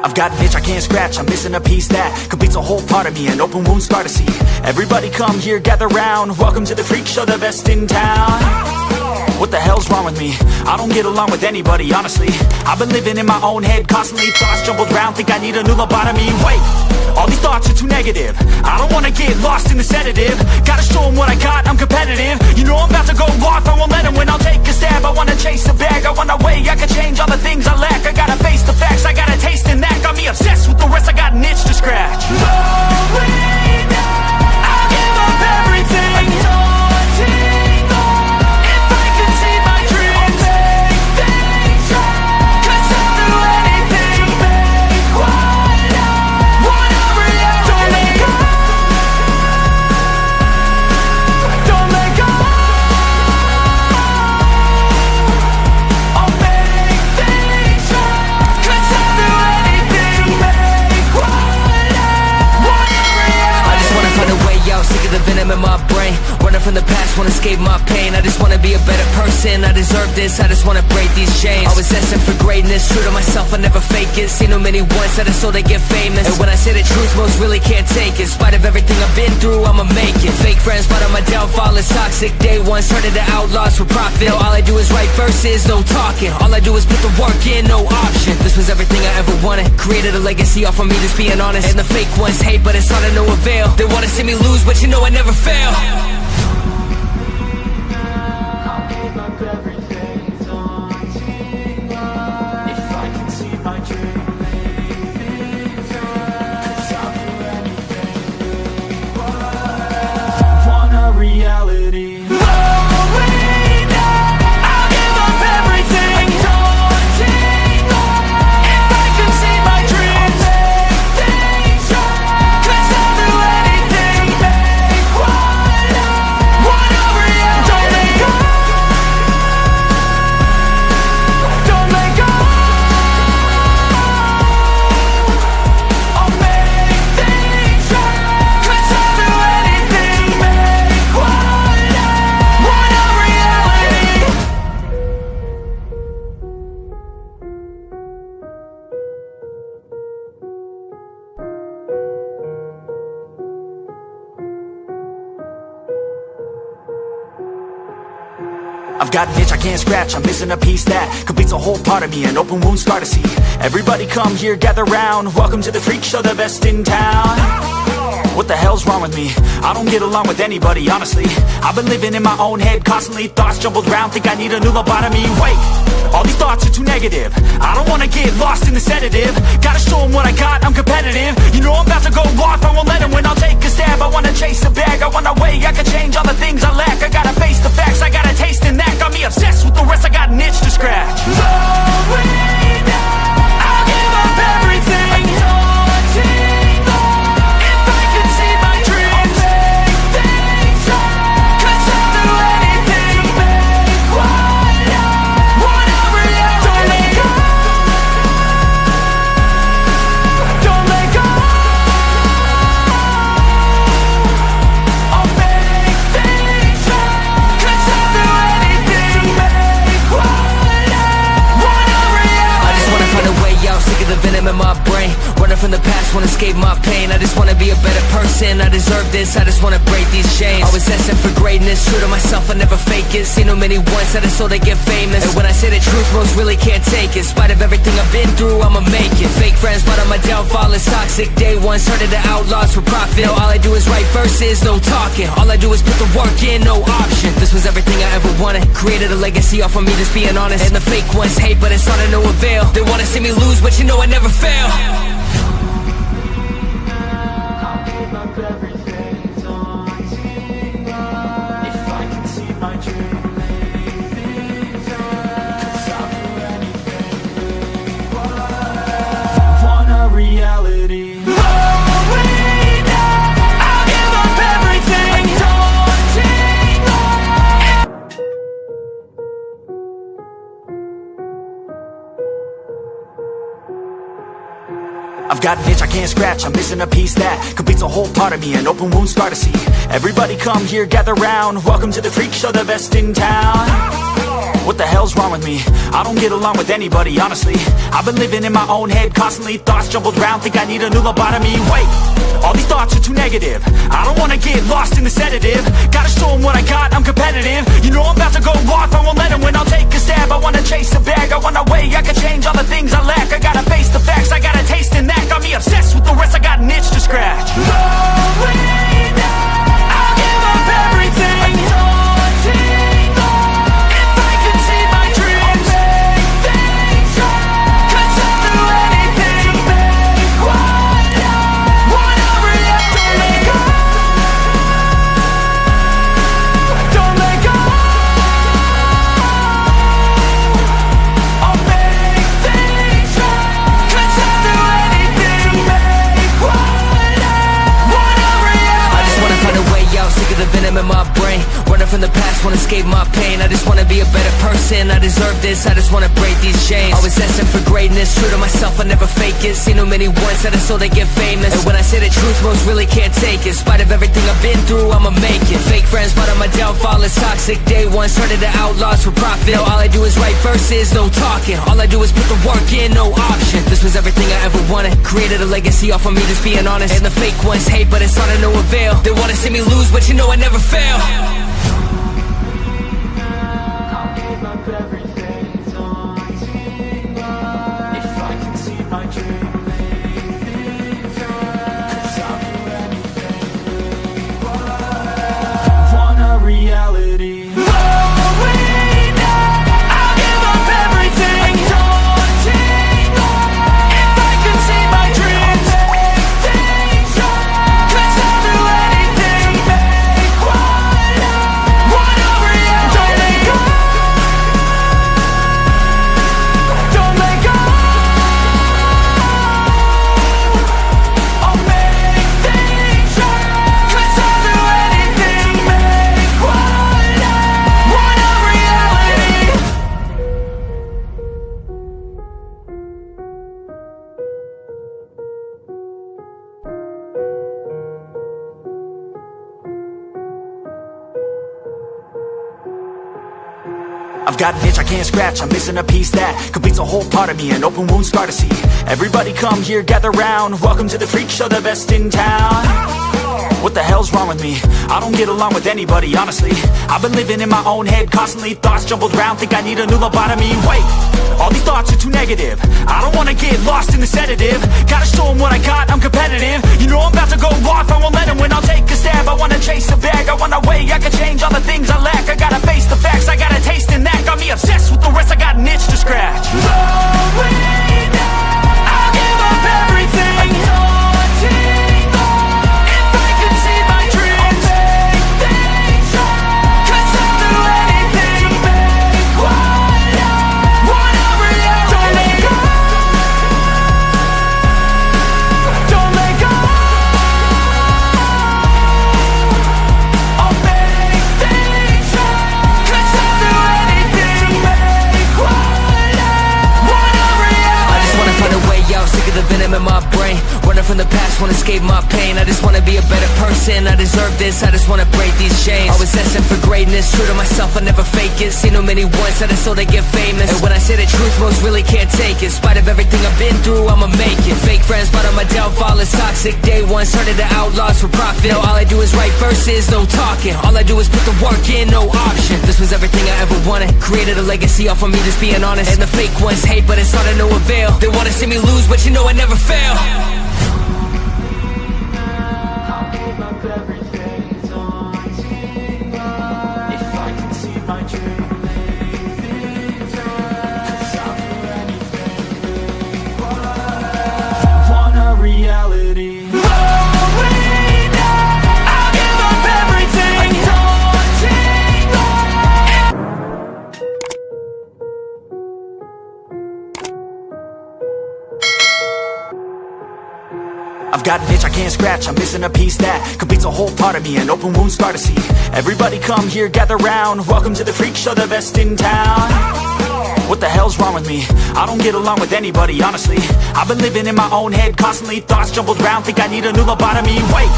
I've got an itch I can't scratch, I'm missing a piece that completes a whole part of me, an open wound scar to see. Everybody come here, gather round, welcome to the freak show, the best in town. What the hell's wrong with me? I don't get along with anybody, honestly. I've been living in my own head constantly, thoughts jumbled round, think I need a new lobotomy. Wait, all these thoughts are too negative, I don't wanna get lost in the sedative. Gotta show them what I got, I'm competitive. You know I'm about to go off, I won't let them win, I'll take a stab. I wanna chase the bag, I wanna weigh, I can change all the things I lack. I gotta face the facts, I got a taste in that. Got me obsessed with the rest, I got an itch to scratch. I'll give up everything, if I can see my dreams, make things right. 'Cause I'll do anything to make what I want a reality. Don't let go, don't let go. I'll make things right. 'Cause I'll do anything to make what I want a reality. I just wanna find a way out, sick of the venom in my brain. Running from the past, wanna escape my pain. I just wanna be a better person, I deserve this. I just wanna break these chains. Always asking for greatness, true to myself, I never fake it. Seen too many once that I so they get famous. And when I say the truth, most really can't take it. In spite of everything I've been through, I'ma make it. Fake friends, but on my downfall is toxic. Day one, started the outlaws for profit. All I do is write verses, no talking. All I do is put the work in, no option. This was everything I ever wanted. Created a legacy off of me, just being honest. And the fake ones hate, but it's all to no avail. They wanna see me lose, but you know I never fail. I've got an itch I can't scratch, I'm missing a piece that completes a whole part of me, an open wound scar to see. Everybody come here, gather round, welcome to the freak show, the best in town. What the hell's wrong with me? I don't get along with anybody, honestly. I've been living in my own head constantly, thoughts jumbled round, think I need a new lobotomy. Wait, all these thoughts are too negative, I don't wanna get lost in the sedative. Gotta show them what I got, I'm competitive. You know I'm about to go off, I won't let them win, I'll take a stab. I wanna chase the bag, I wanna weigh, I can change all the things I lack. I gotta face the facts, I got a taste in that. Got me obsessed with the rest, I got an itch to scratch. I'll give up everything, if I can see my dreams, make things right. 'Cause I'll do anything to make what I want a reality. Don't let go, don't let go. I'll make things right. 'Cause I'll do anything to make what I want a reality. I just wanna find a way out, sick of the venom in my brain. Running from the past, wanna escape my pain. I just wanna be a better person, I deserve this. I just wanna break these chains. Always asking for greatness, true to myself, I never fake it. Seen too many once that I so they get famous. And when I say the truth, most really can't take it. In spite of everything I've been through, I'ma make it. Fake friends, but on my downfall is toxic. Day one, started the outlaws for profit. All I do is write verses, no talking. All I do is put the work in, no option. This was everything I ever wanted. Created a legacy off of me, just being honest. And the fake ones hate, but it's all to no avail. They wanna see me lose, but you know I never fail. I've got an itch I can't scratch, I'm missing a piece that completes a whole part of me, an open wound scar to see. Everybody come here, gather round, welcome to the freak show, the best in town. What the hell's wrong with me? I don't get along with anybody, honestly. I've been living in my own head constantly. Thoughts jumbled round, think I need a new lobotomy. Wait, all these thoughts are too negative. I don't wanna get lost in the sedative. Gotta show them what I got, I'm competitive. You know I'm about to go off, I won't let them win. I'll take a stab, I wanna chase a bag. I want a way, I can change all the things I lack. I gotta face the facts, I got a taste in that. Got me obsessed with the rest, I got an itch to scratch. Rolling down, I'll give up everything. The venom in my brain, running from the past, wanna escape my pain. I just wanna be a better person, I deserve this, I just wanna break these chains. Always asking for greatness, true to myself, I never fake it. Seen too many ones that are so they get famous. And when I say the truth, most really can't take it. In spite of everything I've been through, I'ma make it. Fake friends, but on my downfall is toxic. Day one, started to outlaws for profit. Now all I do is write verses, no talking. All I do is put the work in, no option. This was everything I ever wanted. Created a legacy off of me, just being honest. And the fake ones hate, but it's all to no avail. They wanna see me lose, but you know I never fail. I'll give up everything, daunting if I can see my dream, make things right. 'Cause I'll do anything, want a reality. Rolling down, I'll give up everything, daunting if I can see my dreams, make things right. 'Cause I'll do anything, make want a reality. Don't let go, don't let go. I'll make things right. 'Cause I'll do anything, make want a reality. I've got an itch I can't scratch, I'm missing a piece that completes a whole part of me, an open wound scar to see. Everybody come here, gather round, welcome to the freak show, the best in town. What the hell's wrong with me? I don't get along with anybody, honestly. I've been living in my own head constantly. Thoughts jumbled round, think I need a new lobotomy. Wait, all these thoughts are too negative. I don't wanna get lost in the sedative. Gotta show them what I got, I'm competitive. You know I'm about to go off, I won't let them win. I'll take a stab, I wanna chase a bag. I want a way, I can change all the things I lack. I gotta face the facts, I got a taste in that. Got me obsessed with the rest, I got an itch to scratch. Rolling down, I'll give up everything, daunting if I can see my dreams, make things right. 'Cause I'll do anything, make want a reality. Don't let go, don't let go. I'll make things right. 'Cause I'll do anything, make want a reality. I just wanna find a way out, sick of the venom in my brain. Running from the past, wanna escape my pain. I just wanna be a better person, I deserve this, I just wanna break these chains. Always asking for greatness, true to myself, I never fake it. Seen too many ones that are so they get famous. And when I say the truth, most really can't take it. In spite of everything I've been through, I'ma make it. Fake friends, but on my downfall is toxic. Day one, started to outlaws for profit. Now all I do is write verses, no talking. All I do is put the work in, no option. This was everything I ever wanted. Created a legacy off of me, just being honest. And the fake ones hate, but it's all to no avail. They wanna see me lose, but you know I never fail. I'll give up everything, daunting if I can see my dream, make things right. 'Cause I'll do anything, want a reality. Rolling down, I'll give up everything, daunting. I've got an itch I can't scratch, I'm missing a piece that completes a whole part of me, an open wound scar to see. Everybody come here, gather round, welcome to the freak show, the best in town. What the hell's wrong with me? I don't get along with anybody, honestly. I've been living in my own head constantly. Thoughts jumbled round, think I need a new lobotomy. Wait,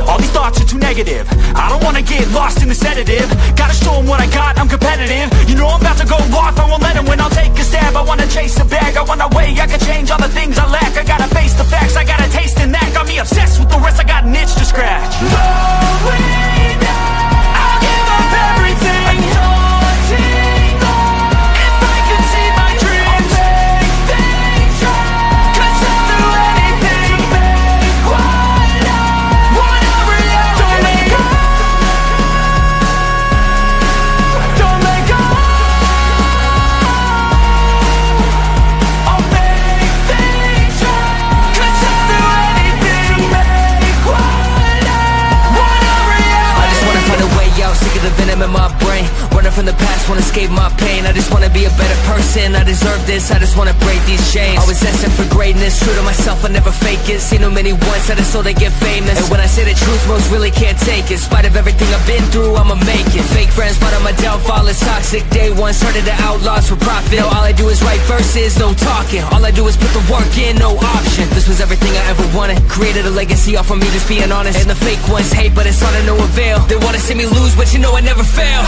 All these thoughts are too negative. I don't wanna get lost in the sedative. Gotta show them what I got, I'm competitive. You know I'm about to go off, I won't let them win. I'll take a stab, I wanna chase a bag. I want a way I can change all the things I lack. I gotta face the facts, I got a taste in that. Got me obsessed with the rest, I got an itch to scratch. Going down, I'll give up everything. Daunting all, if I could see my dreams, I'll make things right. 'Cause I'll do anything to make what I want a reality. Don't let go, don't let go. I'll make things right. 'Cause I'll do anything to make what I want a reality. I just wanna find a way out, sick of the venom in my brain. Running from the past, wanna escape my pain. I just wanna be a better person, I deserve this. I just wanna break these chains. Always asking for greatness, true to myself, I never fake it. Seen too many once, I just so they get famous. And when I say the truth, most really can't take it. In spite of everything I've been through, I'ma make it. Fake friends, part of my downfall is toxic. Day one, started the outlaws for profit. Now all I do is write verses, no talking. All I do is put the work in, no option. This was everything I ever wanted. Created a legacy off of me just being honest. And the fake ones hate, but it's all to no avail. They wanna see me lose, but you know I never fail.